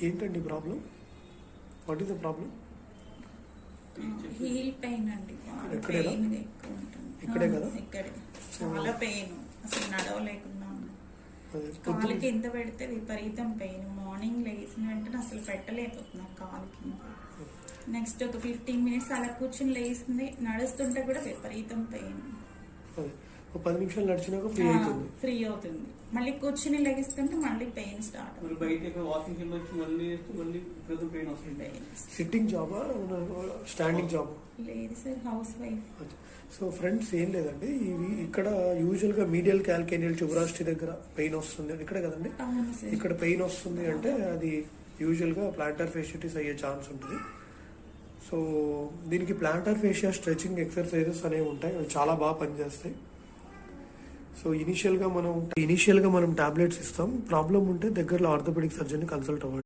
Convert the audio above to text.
ఏంటండి problem? What is the problem? Heel pain అండి. ఎక్కడేనా? Pain ఎక్కువ ఉంటుంది. ఇక్కడే కదా? ఇక్కడే చాలా పెయిన్, అసలు నడవలేకుండా ఉంది. అదే కాలుకి ఎంత పెడితే విపరీతం పెయిన్. మార్నింగ్ లేచిన వెంటనే అసలు పెట్టలేకపోతున్నా కాలుకి. నెక్స్ట్ ఒక 15 మినిట్స్ అలా కూర్చుని లేస్తుంది, నడుస్తుంటే కూడా విపరీతం పెయిన్. అదే ఒక 10 నిమిషాలు నడిచినాక ఫ్రీ అవుతుంది. ఫ్రీ అవుతుంది. మళ్ళీ కూర్చుని లెగిస్తుంటే మళ్ళీ పెయిన్ స్టార్ట్ అవుతుంది. బయట వాకింగ్ వెళ్ళొచ్చి మళ్ళీ పెయిన్ వస్తుంది. సిట్టింగ్ జాబా స్టాండింగ్ జాబ్? లేదు sir, house wife. So friends ఏం లేదండి, ఇవి ఇక్కడ యూజువల్గా మీడియల్ క్యాల్కేనియల్ ట్యూబరాసిటీ దగ్గర పెయిన్ వస్తుంది, ఇక్కడే కదండి? అవును సార్. ఇక్కడ పెయిన్ వస్తుంది అంటే అది యూజువల్గా ప్లాంటర్ ఫేషియాటిస్ అయ్యే ఛాన్స్ ఉంటుంది. సో దీనికి ప్లాంటర్ ఫేషియా స్ట్రెచింగ్ ఎక్సర్సైజెస్ అనేవి ఉంటాయి, అవి చాలా బాగా పనిచేస్తాయి. సో ఇనీషియల్గా మనం టాబ్లెట్స్ ఇస్తాం. ప్రాబ్లం ఉంటే దగ్గరలో ఆర్థోపెడిక్ సర్జన్ని కన్సల్ట్ అవ్వండి.